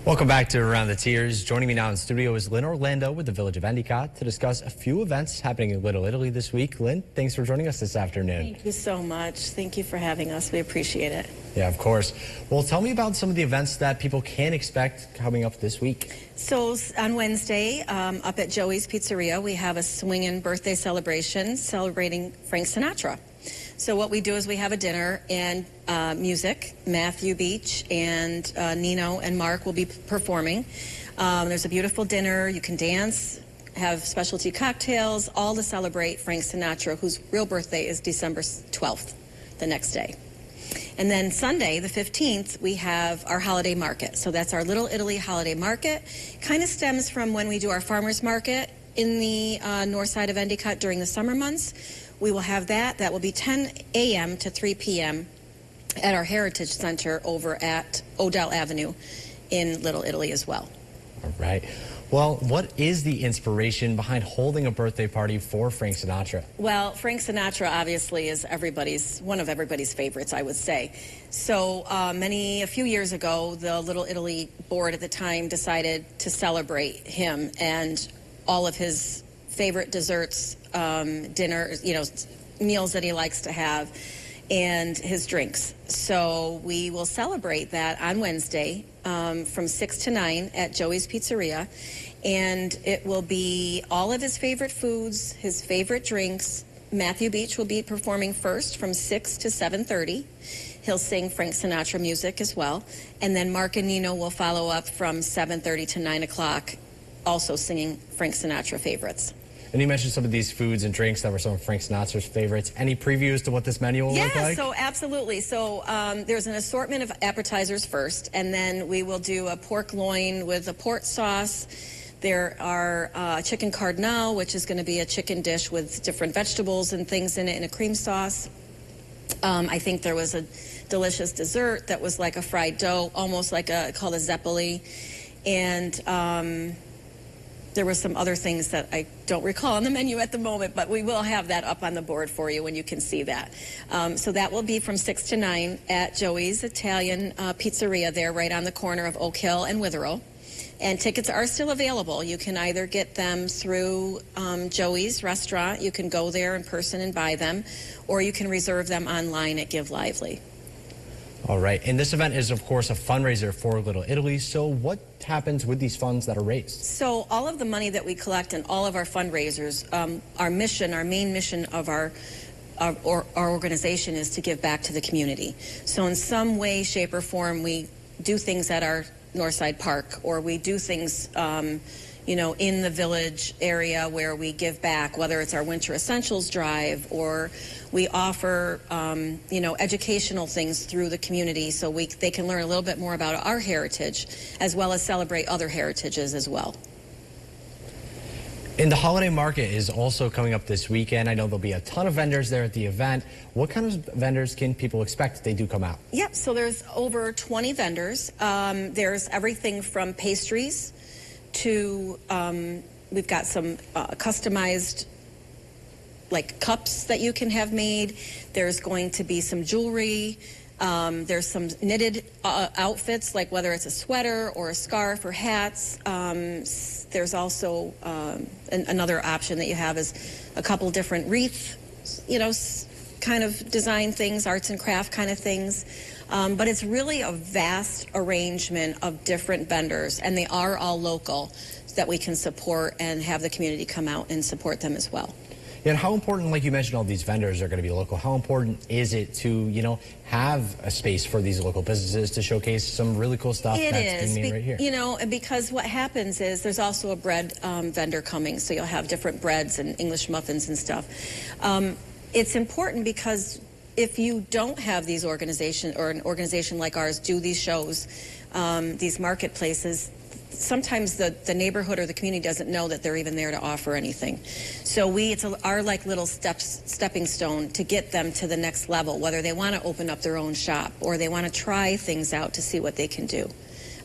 Welcome back to Around the Tiers. Joining me now in studio is Lynn Orlando with the Village of Endicott to discuss a few events happening in Little Italy this week. Lynn, thanks for joining us this afternoon. Thank you so much. Thank you for having us. We appreciate it. Yeah, of course. Well, tell me about some of the events that people can expect coming up this week. So on Wednesday, up at Joey's Pizzeria, we have a swinging birthday celebration celebrating Frank Sinatra. So what we do is we have a dinner and music. Matthew Beach and Nino and Mark will be performing. There's a beautiful dinner. You can dance, have specialty cocktails, all to celebrate Frank Sinatra, whose real birthday is December 12th, the next day. And then Sunday, the 15th, we have our holiday market. So that's our Little Italy holiday market. Kind of stems from when we do our farmers market in the north side of Endicott during the summer months. We will have that. That will be 10 a.m. to 3 p.m. at our Heritage Center over at Odell Avenue in Little Italy as well. All right. Well, what is the inspiration behind holding a birthday party for Frank Sinatra? Well, Frank Sinatra obviously is one of everybody's favorites, I would say. So a few years ago, the Little Italy board at the time decided to celebrate him and all of his favorite desserts, dinners, meals that he likes to have, and his drinks. So we will celebrate that on Wednesday from 6 to 9 at Joey's Pizzeria. And it will be all of his favorite foods, his favorite drinks. Matthew Beach will be performing first from 6 to 7:30. He'll sing Frank Sinatra music as well. And then Mark and Nino will follow up from 7:30 to 9 o'clock, also singing Frank Sinatra favorites. And you mentioned some of these foods and drinks that were some of Frank Sinatra's favorites. Any previews to what this menu will look like? Yeah, so absolutely. So there's an assortment of appetizers first, and then we will do a pork loin with a port sauce. There are chicken cardinal, which is going to be a chicken dish with different vegetables and things in it, and a cream sauce. I think there was a delicious dessert that was like a fried dough, almost like called a zeppoli. And there were some other things that I don't recall on the menu at the moment, but we will have that up on the board for you when you can see that. So that will be from 6 to 9 at Joey's Italian Pizzeria there right on the corner of Oak Hill and Withrow. And tickets are still available. You can either get them through Joey's restaurant. You can go there in person and buy them, or you can reserve them online at Give Lively. All right. And this event is, of course, a fundraiser for Little Italy. So what happens with these funds that are raised? So all of the money that we collect and all of our fundraisers, our main mission of our organization is to give back to the community. So in some way, shape, or form, we do things at our Northside Park, or we do things in the village area where we give back, whether it's our Winter Essentials Drive, or we offer, educational things through the community so they can learn a little bit more about our heritage, as well as celebrate other heritages as well. And the holiday market is also coming up this weekend. I know there'll be a ton of vendors there at the event. What kind of vendors can people expect if they do come out? Yep, so there's over 20 vendors. There's everything from pastries to, we've got some customized cups that you can have made. There's going to be some jewelry. There's some knitted outfits, like whether it's a sweater or a scarf or hats. There's also another option that you have is a couple different wreath, kind of design things, arts and craft kind of things. But it's really a vast arrangement of different vendors, and they are all local, so that we can support and have the community come out and support them as well. And how important, like you mentioned, all these vendors are going to be local. How important is it to, have a space for these local businesses to showcase some really cool stuff that's being made right here? Because what happens is there's also a bread vendor coming, so you'll have different breads and English muffins and stuff. It's important because if you don't have these organizations, or an organization like ours do these shows, these marketplaces, sometimes the neighborhood or the community doesn't know that they're even there to offer anything. So it's our little stepping stone to get them to the next level, whether they want to open up their own shop or they want to try things out to see what they can do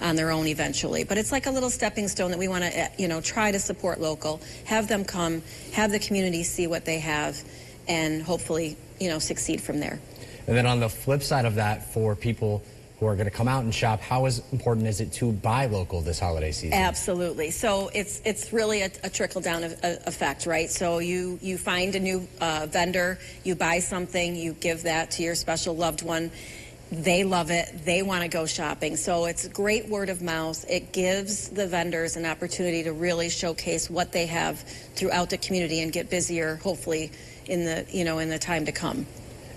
on their own eventually. But it's like a little stepping stone that we want to, try to support local, have them come, have the community see what they have, and hopefully, succeed from there. And then on the flip side of that, for people who are going to come out and shop. How important is it to buy local this holiday season? Absolutely. So it's really a trickle-down effect, right? So you find a new vendor, you buy something, you give that to your special loved one. They love it. They want to go shopping. So it's great word of mouth. It gives the vendors an opportunity to really showcase what they have throughout the community and get busier, hopefully, in the time to come.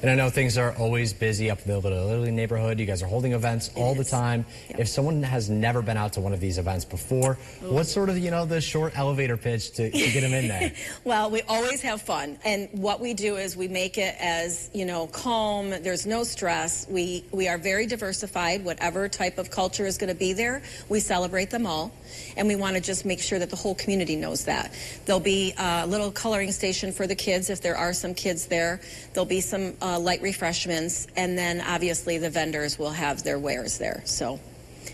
And I know things are always busy up in the Little Italy neighborhood. You guys are holding events all the time. Yep. If someone has never been out to one of these events before, what's sort of, the short elevator pitch to get them in there? Well, we always have fun. And what we do is we make it as, calm. There's no stress. We are very diversified. Whatever type of culture is going to be there, we celebrate them all. And we want to just make sure that the whole community knows that. There'll be a little coloring station for the kids if there are some kids there. There'll be some light refreshments, and then obviously the vendors will have their wares there. So.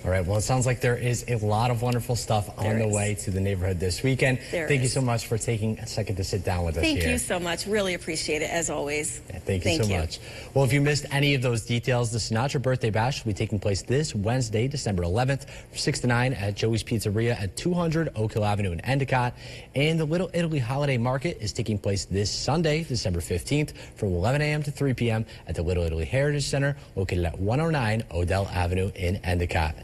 All right. Well, it sounds like there is a lot of wonderful stuff on the way to the neighborhood this weekend. Thank you so much for taking a second to sit down with us here. Thank you so much. Really appreciate it, as always. Yeah, thank you so much. Well, if you missed any of those details, the Sinatra Birthday Bash will be taking place this Wednesday, December 11th, from 6 to 9 at Joey's Pizzeria at 200 Oak Hill Avenue in Endicott. And the Little Italy Holiday Market is taking place this Sunday, December 15th, from 11 a.m. to 3 p.m. at the Little Italy Heritage Center, located at 109 Odell Avenue in Endicott.